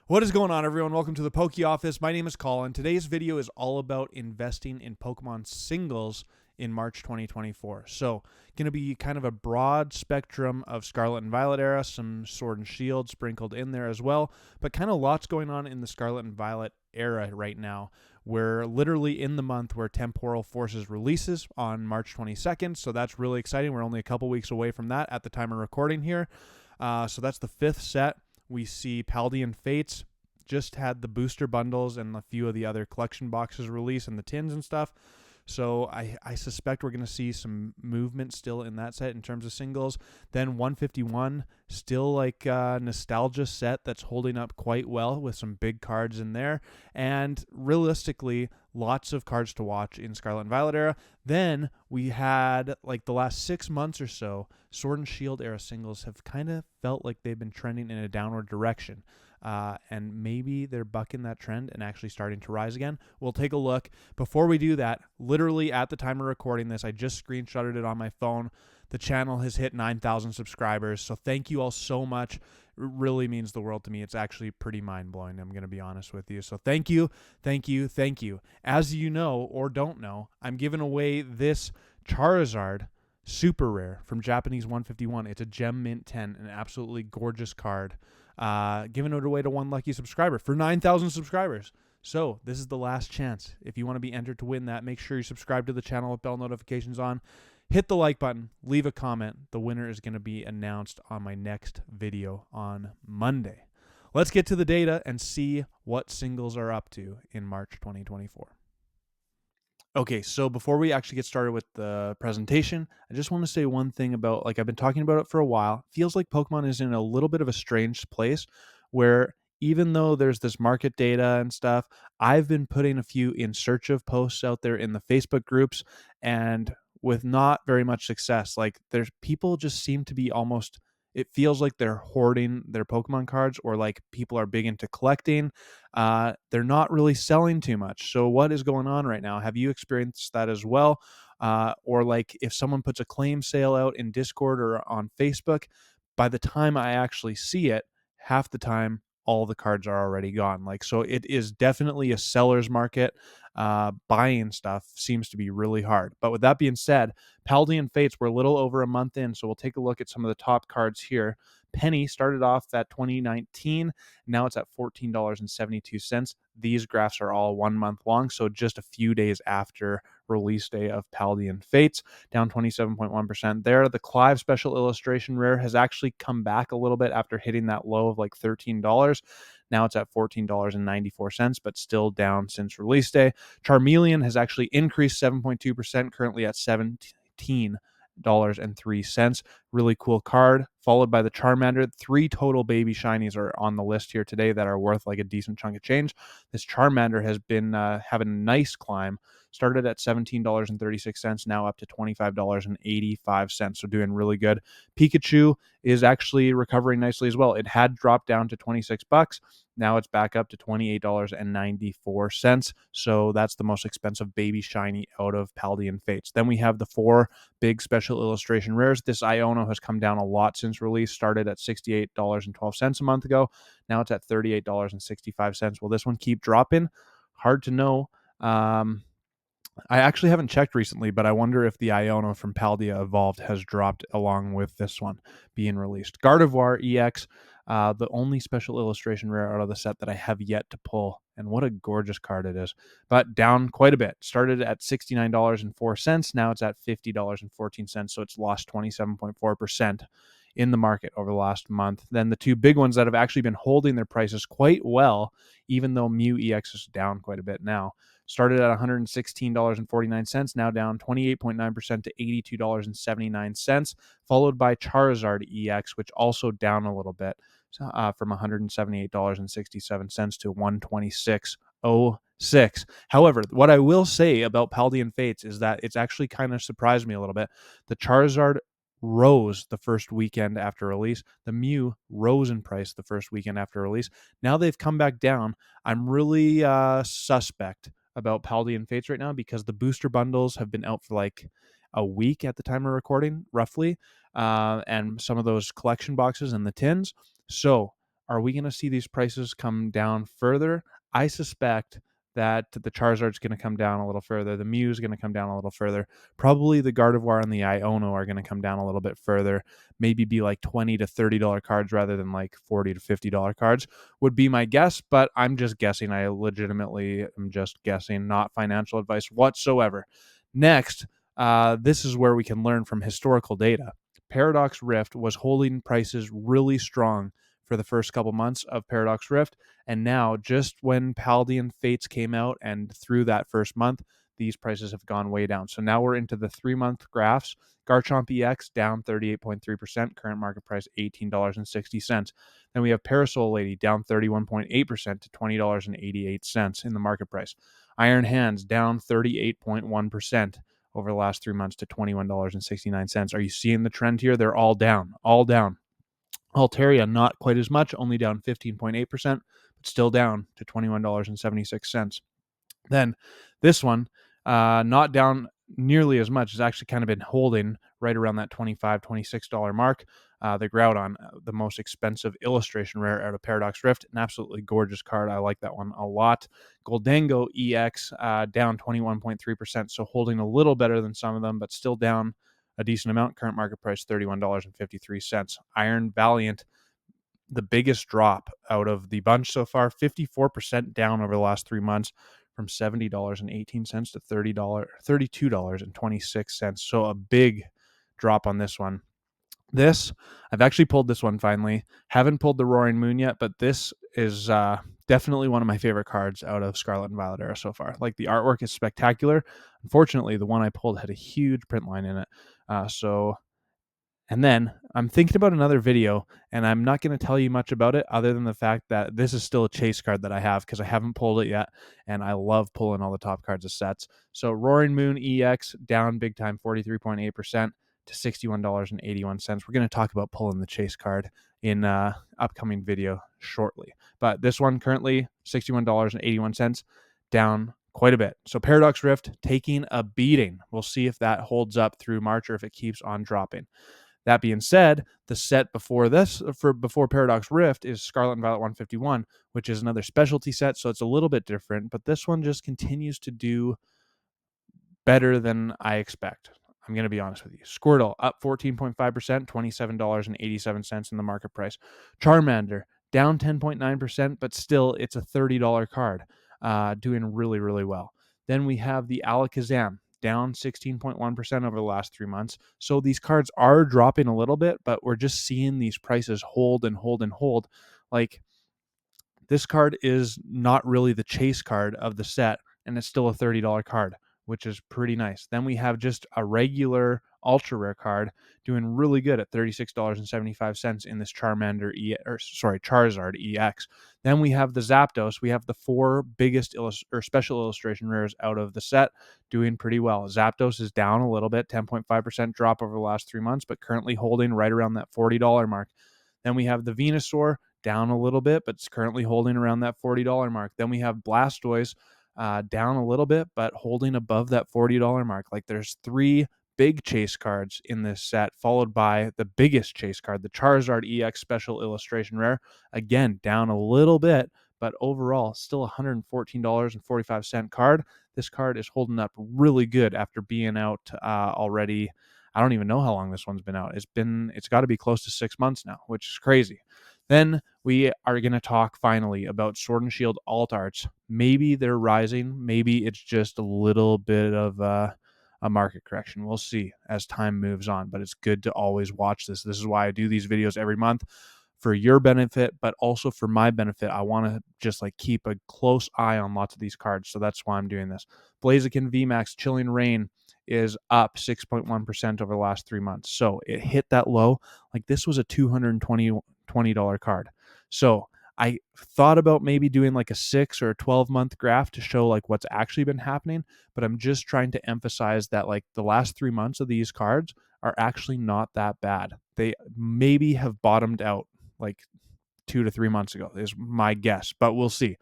What is going on, everyone? Welcome to the Poke Office. My name is Colin. Today's video is all about investing in Pokemon singles in March 2024. So, going to be kind of a broad spectrum of Scarlet and Violet era, some Sword and Shield sprinkled in there as well, but kind of lots going on in the Scarlet and Violet era right now. We're literally in the month where Temporal Forces releases on March 22nd, so that's really exciting. We're only a couple weeks away from that at the time of recording here. So that's the fifth set. We see Paldean Fates just had the booster bundles and a few of the other collection boxes release and the tins and stuff. So I suspect we're going to see some movement still in that set in terms of singles. Then 151, still like a nostalgia set that's holding up quite well with some big cards in there. And realistically, lots of cards to watch in Scarlet and Violet era. Then we had like the last 6 months or so, Sword and Shield era singles have kind of felt like they've been trending in a downward direction. And maybe they're bucking that trend and actually starting to rise again. We'll take a look. Before we do that, literally at the time of recording this, I just screenshotted it on my phone. The channel has hit 9,000 subscribers, so thank you all so much. It really means the world to me. It's actually pretty mind-blowing, I'm going to be honest with you. So thank you, thank you, thank you. As you know or don't know, I'm giving away this Charizard Super Rare from Japanese 151. It's a Gem Mint 10, an absolutely gorgeous card. Giving it away to one lucky subscriber for 9,000 subscribers. So this is the last chance. If you want to be entered to win that, make sure you subscribe to the channel with bell notifications on. Hit the like button. Leave a comment. The winner is going to be announced on my next video on Monday. Let's get to the data and see what singles are up to in March 2024. Okay, so before we actually get started with the presentation, I just want to say one thing about, like, I've been talking about it for a while. It feels like Pokemon is in a little bit of a strange place where even though there's this market data and stuff, I've been putting a few in search of posts out there in the Facebook groups and with not very much success. Like, there's people just seem to be almost, it feels like they're hoarding their Pokemon cards, or like people are big into collecting. They're not really selling too much. So what is going on right now? Have you experienced that as well? Or like if someone puts a claim sale out in Discord or on Facebook, by the time I actually see it, half the time all the cards are already gone. Like, so it is definitely a seller's market. Buying stuff seems to be really hard. But with that being said, Paldean Fates, we're a little over a month in, so we'll take a look at some of the top cards here. Penny started off at 2019. Now it's at $14.72. These graphs are all 1 month long, so just a few days after release day of Paldean Fates, down 27.1% there. The Clive Special Illustration Rare has actually come back a little bit after hitting that low of like $13. Now it's at $14.94, but still down since release day. Charmeleon has actually increased 7.2%, currently at $17.03. Really cool card, followed by the Charmander. 3 total baby shinies are on the list here today that are worth like a decent chunk of change. This Charmander has been having a nice climb. Started at $17.36, now up to $25.85, so doing really good. Pikachu is actually recovering nicely as well. It had dropped down to $26. Now it's back up to $28.94. So that's the most expensive baby shiny out of Paldean Fates. Then we have the 4 big special illustration rares. This Iono has come down a lot since release. Started at $68.12 a month ago. Now it's at $38.65. Will this one keep dropping? Hard to know. I actually haven't checked recently, but I wonder if the Iono from Paldea Evolved has dropped along with this one being released. Gardevoir EX, the only special illustration rare out of the set that I have yet to pull, and what a gorgeous card it is, but down quite a bit. Started at $69.04, now it's at $50.14, so it's lost 27.4% in the market over the last month. Then the 2 big ones that have actually been holding their prices quite well, even though Mew EX is down quite a bit now. Started at $116.49, now down 28.9% to $82.79, followed by Charizard EX, which also down a little bit from $178.67 to $126.06. However, what I will say about Paldean Fates is that it's actually kind of surprised me a little bit. The Charizard rose the first weekend after release. The Mew rose in price the first weekend after release. Now they've come back down. I'm really suspect about Paldean Fates right now because the booster bundles have been out for like a week at the time of recording, roughly, and some of those collection boxes and the tins. So Are we going to see these prices come down further? I suspect that the Charizard's going to come down a little further. The Mew is going to come down a little further. Probably the Gardevoir and the Iono are going to come down a little bit further. Maybe be like $20 to $30 cards rather than like $40 to $50 cards would be my guess, but I'm just guessing. I legitimately am just guessing, not financial advice whatsoever. Next, this is where we can learn from historical data. Paradox Rift was holding prices really strong for the first couple months of Paradox Rift, and now just when Paldean Fates came out and through that first month, these prices have gone way down. So now we're into the 3-month graphs. Garchomp EX down 38.3%, current market price $18.60. Then we have Parasol Lady down 31.8% to $20.88 in the market price. Iron Hands down 38.1% over the last 3 months to $21.69. Are you seeing the trend here? They're all down, all down. Altaria, not quite as much, only down 15.8%, but still down to $21.76. Then this one, not down nearly as much, has actually kind of been holding right around that $25, $26 mark. The Groudon, the most expensive illustration rare out of Paradox Rift, an absolutely gorgeous card. I like that one a lot. Goldango EX down 21.3%, so holding a little better than some of them, but still down a decent amount. Current market price $31.53. Iron Valiant, the biggest drop out of the bunch so far, 54% down over the last 3 months from $70.18 to $32.26. So a big drop on this one. I've actually pulled this one finally. Haven't pulled the Roaring Moon yet, but this is definitely one of my favorite cards out of Scarlet and Violet era so far. Like, the artwork is spectacular. Unfortunately, the one I pulled had a huge print line in it. And then I'm thinking about another video, and I'm not going to tell you much about it other than the fact that this is still a chase card that I have because I haven't pulled it yet, and I love pulling all the top cards of sets. So Roaring Moon EX down big time, 43.8% to $61.81. We're going to talk about pulling the chase card in upcoming video shortly. But this one currently $61.81, down quite a bit. So Paradox Rift taking a beating. We'll see if that holds up through March or if it keeps on dropping. That being said, the set before Paradox Rift is Scarlet and Violet 151, which is another specialty set, so it's a little bit different, but this one just continues to do better than I expect. I'm going to be honest with you. Squirtle up 14.5%, $27.87 in the market price. Charmander down 10.9%, but still it's a $30 card, doing really, really well. Then we have the Alakazam, down 16.1% over the last 3 months. So these cards are dropping a little bit, but we're just seeing these prices hold and hold and hold. Like, this card is not really the chase card of the set, and it's still a $30 card, which is pretty nice. Then we have just a regular ultra rare card doing really good at $36.75 in this Charizard EX. Then we have the Zapdos. We have the 4 biggest special illustration rares out of the set doing pretty well. Zapdos is down a little bit, 10.5% drop over the last 3 months, but currently holding right around that $40 mark. Then we have the Venusaur, down a little bit, but it's currently holding around that $40 mark. Then we have Blastoise, down a little bit, but holding above that $40 mark. Like, there's 3 big chase cards in this set, followed by the biggest chase card, the Charizard EX Special Illustration Rare. Again, down a little bit, but overall still $114.45 card. This card is holding up really good after being out already. I don't even know how long this one's been out. It's got to be close to 6 months now, which is crazy. Then we are going to talk finally about Sword and Shield alt arts. Maybe they're rising. Maybe it's just a little bit of a market correction. We'll see as time moves on, but it's good to always watch this. This is why I do these videos every month, for your benefit, but also for my benefit. I want to just keep a close eye on lots of these cards. So that's why I'm doing this. Blaziken VMAX Chilling Reign is up 6.1% over the last 3 months. So it hit that low. This was a $220 card. So I thought about maybe doing a 6 or a 12-month graph to show what's actually been happening, but I'm just trying to emphasize that the last 3 months of these cards are actually not that bad. They maybe have bottomed out 2 to 3 months ago is my guess, but we'll see.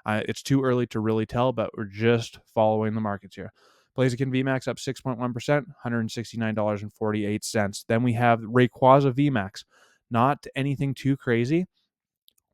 It's too early to really tell, but we're just following the markets here. Blaziken VMAX up 6.1%, $169.48. Then we have Rayquaza VMAX. Not anything too crazy.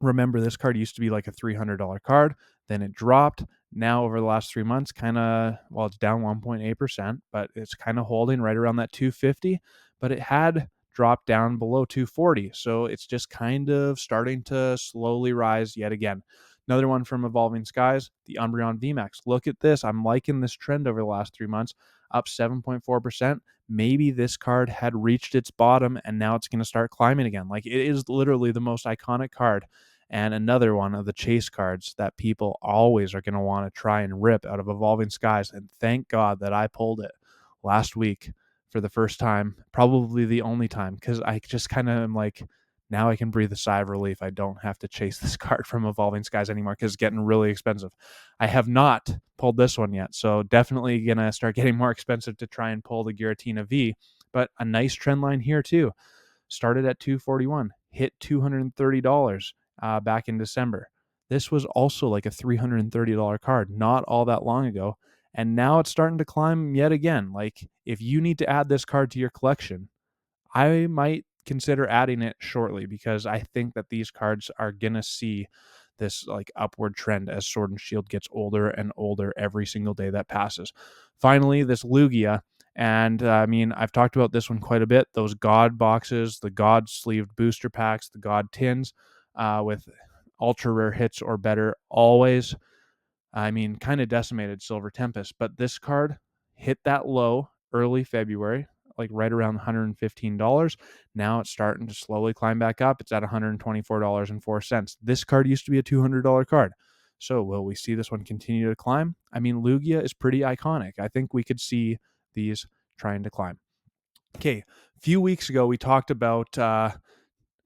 Remember, this card used to be like a $300 card, then it dropped. Now, over the last 3 months, kind of, well, it's down 1.8%, but it's kind of holding right around that 250. But it had dropped down below 240. So it's just kind of starting to slowly rise yet again. Another one from Evolving Skies, the Umbreon VMAX. Look at this. I'm liking this trend over the last 3 months, up 7.4%. Maybe this card had reached its bottom and now it's going to start climbing again. Like, it is literally the most iconic card, and another one of the chase cards that people always are going to want to try and rip out of Evolving Skies. And thank God that I pulled it last week for the first time, probably the only time, because I just kind of am like, now I can breathe a sigh of relief. I don't have to chase this card from Evolving Skies anymore because it's getting really expensive. I have not pulled this one yet, so definitely going to start getting more expensive to try and pull the Giratina V. But a nice trend line here too. Started at $241, hit $230 back in December. This was also like a $330 card not all that long ago. And now it's starting to climb yet again. Like, if you need to add this card to your collection, I might consider adding it shortly, because I think that these cards are going to see this like upward trend as Sword and Shield gets older and older every single day that passes. Finally, this Lugia. And I mean, I've talked about this one quite a bit. Those God boxes, the God sleeved booster packs, the God tins with ultra rare hits or better always. I mean, kind of decimated Silver Tempest, but this card hit that low early February, like right around $115. Now it's starting to slowly climb back up. It's at $124.04. This card used to be a $200 card. So will we see this one continue to climb? I mean, Lugia is pretty iconic. I think we could see these trying to climb. Okay, a few weeks ago, we talked about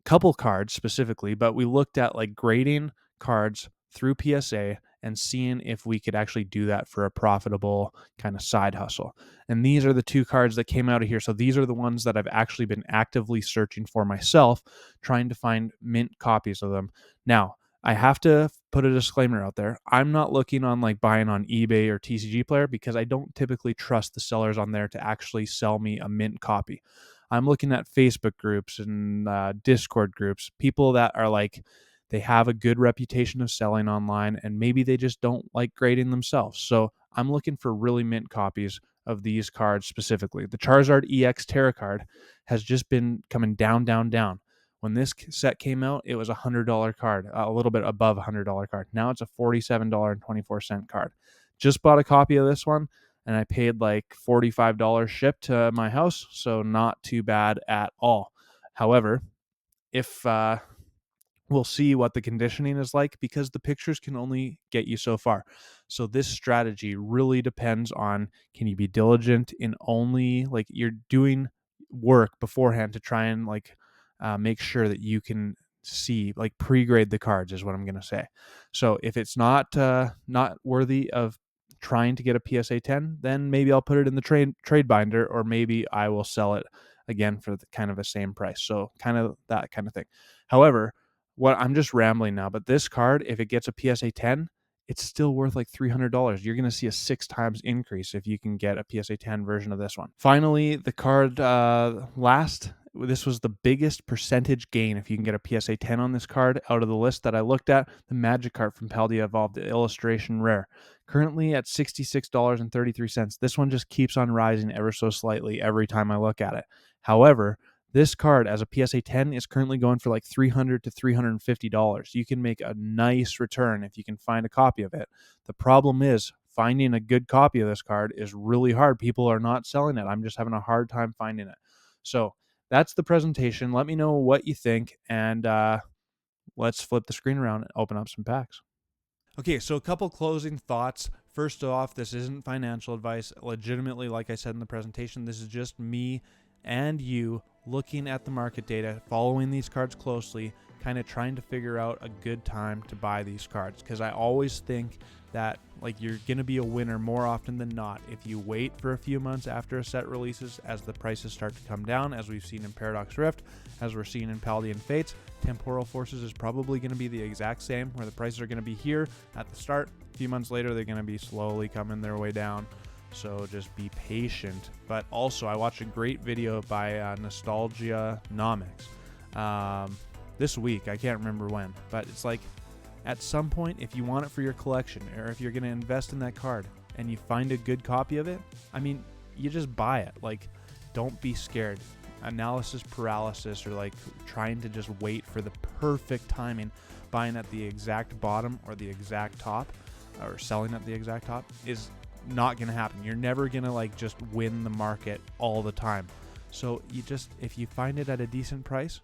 couple cards specifically, but we looked at like grading cards through PSA and seeing if we could actually do that for a profitable kind of side hustle. And these are the two cards that came out of here. So these are the ones that I've actually been actively searching for myself, trying to find mint copies of them. Now, I have to put a disclaimer out there. I'm not looking on like buying on eBay or TCG Player, because I don't typically trust the sellers on there to actually sell me a mint copy. I'm looking at Facebook groups and Discord groups, people that are like, they have a good reputation of selling online and maybe they just don't like grading themselves. So I'm looking for really mint copies of these cards specifically. The Charizard EX Terra card has just been coming down, down, down. When this set came out, it was a $100 card, a little bit above a $100 card. Now it's a $47.24 card. Just bought a copy of this one, and I paid like $45 shipped to my house, so not too bad at all. However, if we'll see what the conditioning is like, because the pictures can only get you so far. So this strategy really depends on, can you be diligent in only like you're doing work beforehand to try and like make sure that you can see, like pre-grade the cards is what I'm going to say. So if it's not worthy of trying to get a PSA 10, then maybe I'll put it in the trade binder, or maybe I will sell it again for the kind of the same price. So kind of that kind of thing. However, what I'm just rambling now, but this card, if it gets a PSA 10, it's still worth like $300. You're going to see a 6 times increase if you can get a PSA 10 version of this one. Finally, the card this was the biggest percentage gain if you can get a PSA 10 on this card out of the list that I looked at. The Magikarp from Paldea Evolved, the Illustration Rare. Currently at $66.33. This one just keeps on rising ever so slightly every time I look at it. However, this card as a PSA 10 is currently going for like $300 to $350. You can make a nice return if you can find a copy of it. The problem is finding a good copy of this card is really hard. People are not selling it. I'm just having a hard time finding it. So that's the presentation. Let me know what you think, and let's flip the screen around and open up some packs. Okay, so a couple closing thoughts. First off, this isn't financial advice. Legitimately, like I said in the presentation, this is just me and you looking at the market data, following these cards closely, kind of trying to figure out a good time to buy these cards. Because I always think that like you're going to be a winner more often than not if you wait for a few months after a set releases, as the prices start to come down, as we've seen in Paradox Rift, as we're seeing in Paldean Fates. Temporal Forces is probably going to be the exact same, where the prices are going to be here at the start. A few months later, they're going to be slowly coming their way down. So just be patient. But also, I watched a great video by Nostalgia Nomics. this week. I can't remember when, but it's like at some point, if you want it for your collection, or if you're going to invest in that card and you find a good copy of it, I mean, you just buy it. Like, don't be scared. Analysis paralysis, or like trying to just wait for the perfect timing, buying at the exact bottom or the exact top, or selling at the exact top, is not going to happen. You're never going to like just win the market all the time. So you just, if you find it at a decent price,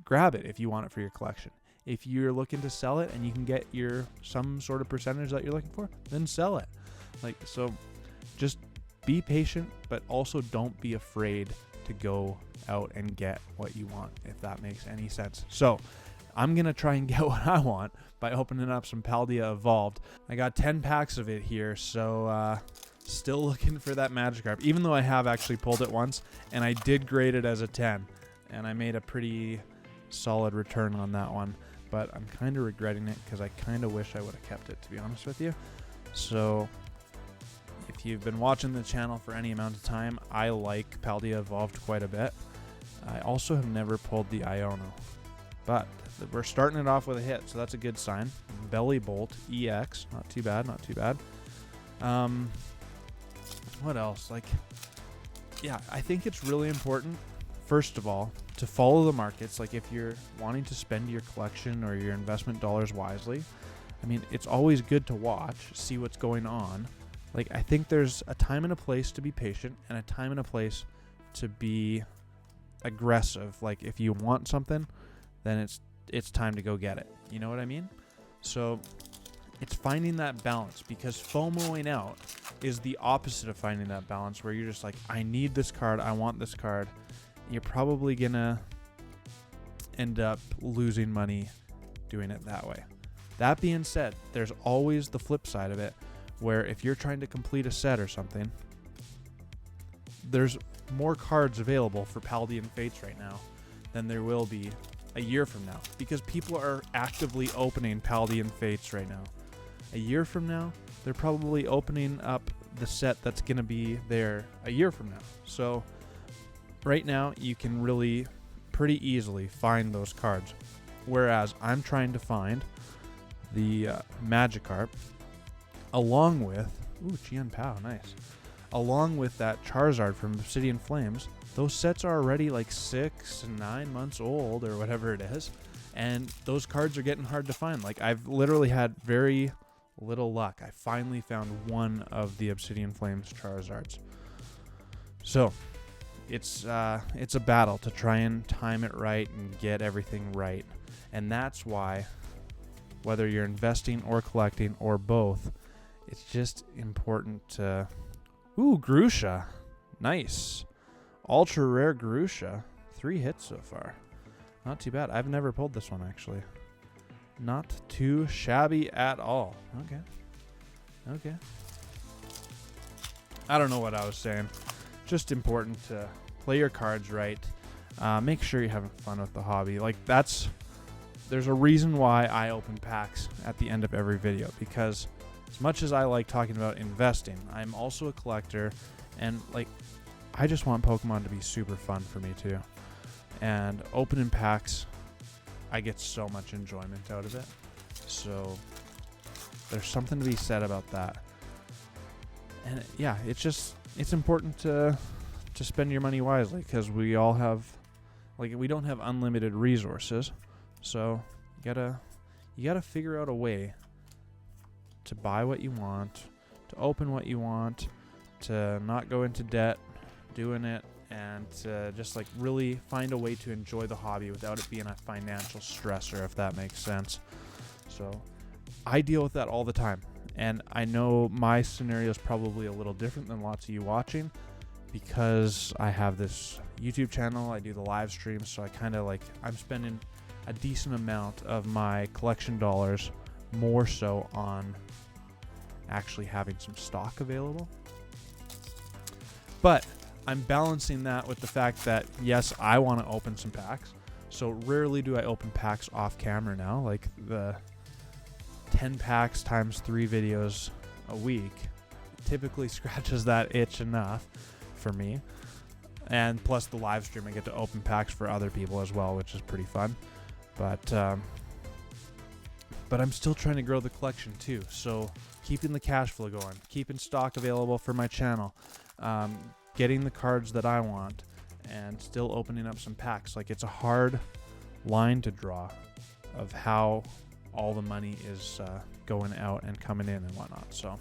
grab it if you want it for your collection. If you're looking to sell it and you can get some sort of percentage that you're looking for, then sell it. Like, so just be patient, but also don't be afraid to go out and get what you want, if that makes any sense. So I'm going to try and get what I want by opening up some Paldea Evolved. I got 10 packs of it here, so still looking for that Magikarp, even though I have actually pulled it once, and I did grade it as a 10, and I made a pretty solid return on that one, but I'm kind of regretting it because I kind of wish I would have kept it, to be honest with you. So if you've been watching the channel for any amount of time, I like Paldea Evolved quite a bit. I also have never pulled the Iono, but we're starting it off with a hit, so that's a good sign. Belly Bolt EX, not too bad, not too bad. What else? Like, yeah, I think it's really important, first of all, to follow the markets. Like, if you're wanting to spend your collection or your investment dollars wisely, I mean, it's always good to watch, see what's going on. Like, I think there's a time and a place to be patient, and a time and a place to be aggressive. Like, if you want something, then it's time to go get it. You know what I mean? So it's finding that balance, because FOMOing out is the opposite of finding that balance, where you're just like, I need this card, I want this card. You're probably gonna end up losing money doing it that way. That being said, there's always the flip side of it, where if you're trying to complete a set or something, there's more cards available for Paldean Fates right now than there will be a year from now, because people are actively opening Paldean Fates right now. A year from now, they're probably opening up the set that's going to be there a year from now. So right now, you can really pretty easily find those cards, whereas I'm trying to find the Magikarp along with, ooh, Chien Pao, nice, along with that Charizard from Obsidian Flames. Those sets are already like 6 and 9 months old, or whatever it is, and those cards are getting hard to find. Like, I've literally had very little luck. I finally found one of the Obsidian Flames Charizards. So it's a battle to try and time it right and get everything right, and that's why, whether you're investing or collecting or both, it's just important to... Ooh, Grusha. Nice. Ultra rare Grusha. 3 hits so far. Not too bad. I've never pulled this one, actually. Not too shabby at all. Okay. Okay. I don't know what I was saying. Just important to play your cards right. Make sure you're having fun with the hobby. Like, there's a reason why I open packs at the end of every video, because as much as I like talking about investing, I'm also a collector, and like, I just want Pokemon to be super fun for me too. And opening packs, I get so much enjoyment out of it. So there's something to be said about that. And yeah, it's important to spend your money wisely, because we all have, like, we don't have unlimited resources. So you gotta figure out a way to buy what you want, to open what you want, to not go into debt doing it, and to just like really find a way to enjoy the hobby without it being a financial stressor, if that makes sense. So I deal with that all the time, and I know my scenario is probably a little different than lots of you watching, because I have this YouTube channel, I do the live streams, so I kind of like, I'm spending a decent amount of my collection dollars more so on actually having some stock available. But I'm balancing that with the fact that, yes, I want to open some packs. So rarely do I open packs off camera now. Like, the 10 packs times 3 videos a week typically scratches that itch enough for me. And plus the live stream, I get to open packs for other people as well, which is pretty fun. But I'm still trying to grow the collection too. So keeping the cash flow going, keeping stock available for my channel, getting the cards that I want, and still opening up some packs. Like, it's a hard line to draw of how all the money is going out and coming in and whatnot. So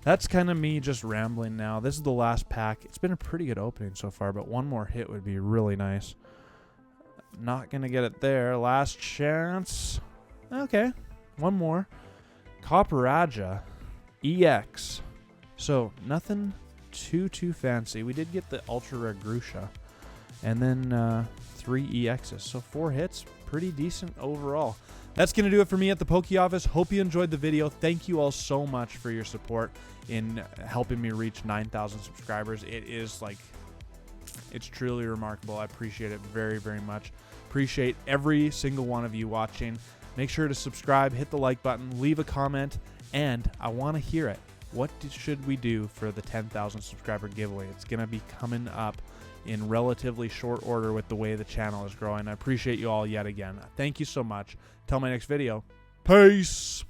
that's kind of me just rambling now. This is the last pack. It's been a pretty good opening so far, but one more hit would be really nice. Not going to get it there. Last chance. Okay. One more. Copperaja EX. So nothing too fancy. We did get the Ultra Rare Grusha. And then 3 EXs. So 4 hits. Pretty decent overall. That's going to do it for me at the Poke Office. Hope you enjoyed the video. Thank you all so much for your support in helping me reach 9,000 subscribers. It is like, it's truly remarkable. I appreciate it very, very much. Appreciate every single one of you watching. Make sure to subscribe, hit the like button, leave a comment, and I want to hear it. What should we do for the 10,000 subscriber giveaway? It's going to be coming up in relatively short order with the way the channel is growing. I appreciate you all yet again. Thank you so much. Till my next video. Peace.